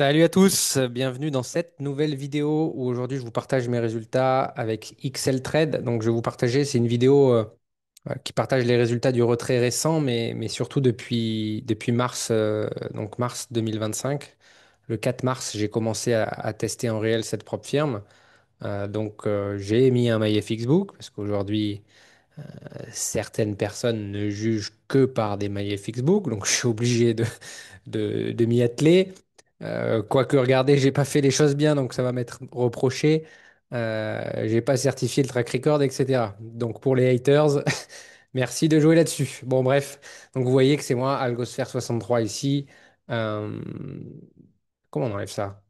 Salut à tous, bienvenue dans cette nouvelle vidéo où aujourd'hui je vous partage mes résultats avec XL Trade. Donc je vais vous partager, c'est une vidéo qui partage les résultats du retrait récent, mais surtout depuis mars, donc mars 2025. Le 4 mars, j'ai commencé à tester en réel cette propre firme. J'ai mis un maillet Fixbook parce qu'aujourd'hui certaines personnes ne jugent que par des maillets Fixbook, donc je suis obligé de m'y atteler. Quoique, regardez, j'ai pas fait les choses bien, donc ça va m'être reproché. J'ai pas certifié le track record, etc. Donc pour les haters, merci de jouer là-dessus. Bon, bref, donc vous voyez que c'est moi, Algosphère 63 ici. Euh, Comment on enlève ça?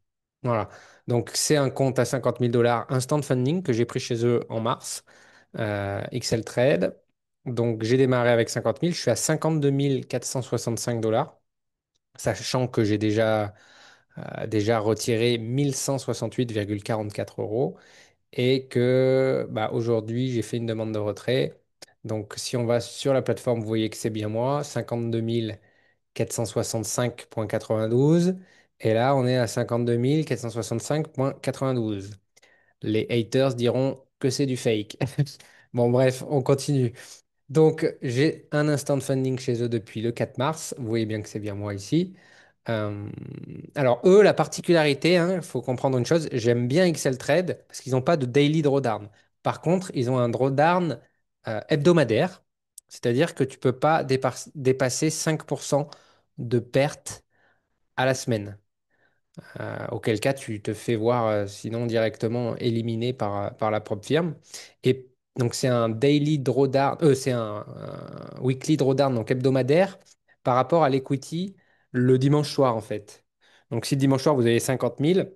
Voilà. Donc c'est un compte à 50 000 $ instant funding que j'ai pris chez eux en mars. XL Trade. Donc j'ai démarré avec 50 000. Je suis à 52 465 $, sachant que j'ai déjà retiré 1168,44 € et que aujourd'hui j'ai fait une demande de retrait. Donc si on va sur la plateforme, vous voyez que c'est bien moi, 52 465,92. Et là, on est à 52 465,92. Les haters diront que c'est du fake. Bon, bref, on continue. Donc, j'ai un instant funding chez eux depuis le 4 mars. Vous voyez bien que c'est bien moi ici. Euh, alors, eux, la particularité, il faut comprendre une chose, j'aime bien Excel Trade parce qu'ils n'ont pas de daily drawdown. Par contre, ils ont un drawdown hebdomadaire, c'est-à-dire que tu peux pas dépasser 5% de perte à la semaine. Auquel cas tu te fais voir sinon directement éliminé par la propre firme. Et donc c'est un daily drawdown, c'est un weekly drawdown, donc hebdomadaire, par rapport à l'equity le dimanche soir en fait. Donc si le dimanche soir vous avez 50 000,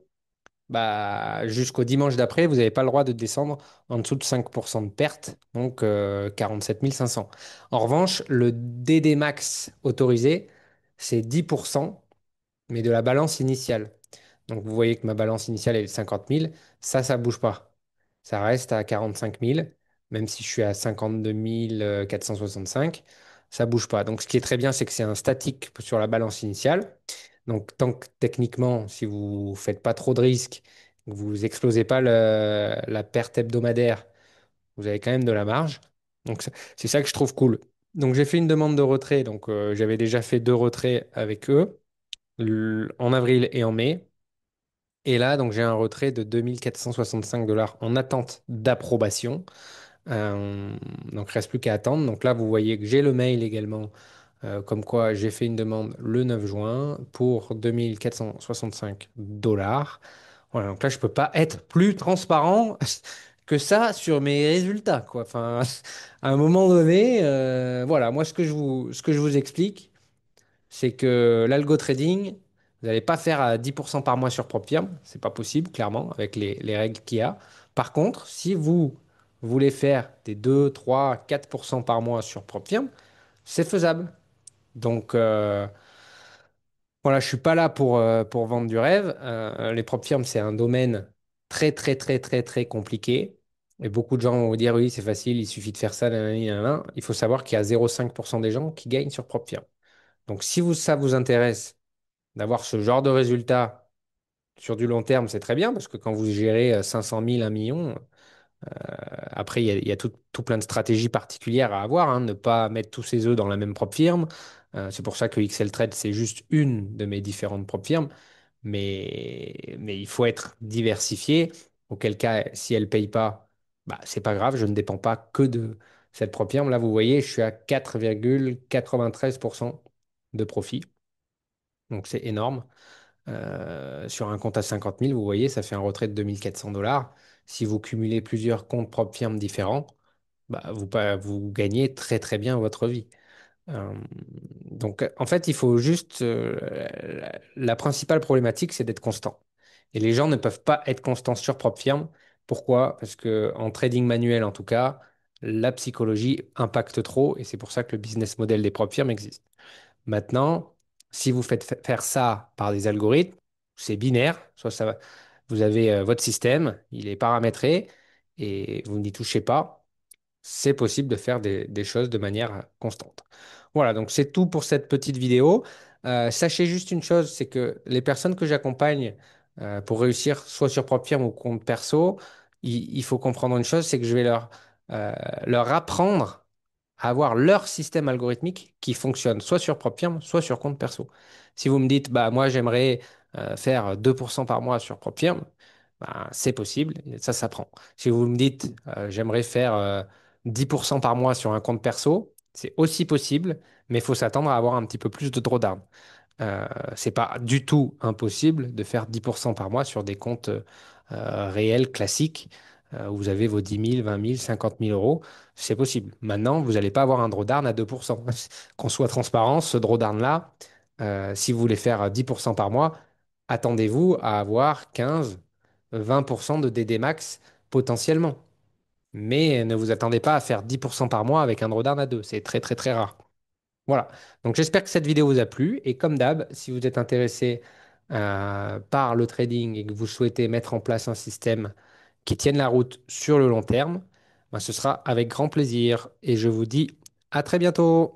jusqu'au dimanche d'après, vous n'avez pas le droit de descendre en dessous de 5% de perte, donc 47 500. En revanche, le DD max autorisé, c'est 10%, mais de la balance initiale. Donc vous voyez que ma balance initiale est de 50 000. Ça bouge pas. Ça reste à 45 000, même si je suis à 52 465. Ça bouge pas. Donc ce qui est très bien, c'est que c'est un statique sur la balance initiale. Donc tant que techniquement, si vous faites pas trop de risques, que vous explosez pas la perte hebdomadaire, vous avez quand même de la marge. Donc c'est ça que je trouve cool. Donc j'ai fait une demande de retrait. Donc j'avais déjà fait 2 retraits avec eux en avril et en mai. Et là, donc j'ai un retrait de 2465 $ en attente d'approbation. Euh, donc, il reste plus qu'à attendre. Donc là, vous voyez que j'ai le mail également, comme quoi j'ai fait une demande le 9 juin pour 2465 $. Voilà, donc là, je peux pas être plus transparent que ça sur mes résultats, quoi. Enfin, à un moment donné, voilà, moi, ce que je vous explique, c'est que l'algo trading, vous n'allez pas faire à 10% par mois sur PropFirm. C'est pas possible, clairement, avec les règles qu'il y a. Par contre, si vous voulez faire des 2, 3, 4% par mois sur PropFirm, c'est faisable. Donc, voilà, je suis pas là pour vendre du rêve. Les PropFirm, c'est un domaine très, très, très, très, très compliqué. Et beaucoup de gens vont vous dire, oui, c'est facile, il suffit de faire ça, nanani, nanana. Il faut savoir qu'il y a 0,5% des gens qui gagnent sur PropFirm. Donc, si ça vous intéresse, d'avoir ce genre de résultat sur du long terme, c'est très bien parce que quand vous gérez 500 000, 1 million, après, il y a tout plein de stratégies particulières à avoir, ne pas mettre tous ses œufs dans la même propre firme. C'est pour ça que XL Trade, c'est juste une de mes différentes propres firmes. Mais il faut être diversifié. Auquel cas, si elle ne paye pas, c'est pas grave, je ne dépends pas que de cette propre firme. Là, vous voyez, je suis à 4,93% de profit. Donc, c'est énorme. Sur un compte à 50 000, vous voyez, ça fait un retrait de 2 400 $. Si vous cumulez plusieurs comptes propres firmes différents, vous gagnez très très bien votre vie. Euh, en fait, il faut juste... la principale problématique, c'est d'être constant. Et les gens ne peuvent pas être constants sur propre firme. Pourquoi? Parce que en trading manuel, en tout cas, la psychologie impacte trop et c'est pour ça que le business model des propres firmes existe. Maintenant, si vous faites faire ça par des algorithmes, c'est binaire. Soit vous avez votre système, il est paramétré et vous n'y touchez pas. C'est possible de faire des choses de manière constante. Voilà, donc c'est tout pour cette petite vidéo. Sachez juste une chose, c'est que les personnes que j'accompagne pour réussir soit sur propre firme ou compte perso, il faut comprendre une chose, c'est que je vais leur apprendre à avoir leur système algorithmique qui fonctionne soit sur propre firme, soit sur compte perso. Si vous me dites, bah moi j'aimerais faire 2% par mois sur propre firme, bah, c'est possible, et ça s'apprend. Si vous me dites, j'aimerais faire 10% par mois sur un compte perso, c'est aussi possible, mais il faut s'attendre à avoir un petit peu plus de drawdown. Euh, c'est pas du tout impossible de faire 10% par mois sur des comptes réels classiques où vous avez vos 10 000, 20 000, 50 000 euros. C'est possible. Maintenant, vous n'allez pas avoir un drawdown à 2%. Qu'on soit transparent, ce drawdown-là, si vous voulez faire 10% par mois, attendez-vous à avoir 15, 20% de DD max potentiellement. Mais ne vous attendez pas à faire 10% par mois avec un drawdown à 2. C'est très très très rare. Voilà. Donc j'espère que cette vidéo vous a plu. Et comme d'hab, si vous êtes intéressé par le trading et que vous souhaitez mettre en place un système qui tienne la route sur le long terme, ben, ce sera avec grand plaisir. Et je vous dis à très bientôt.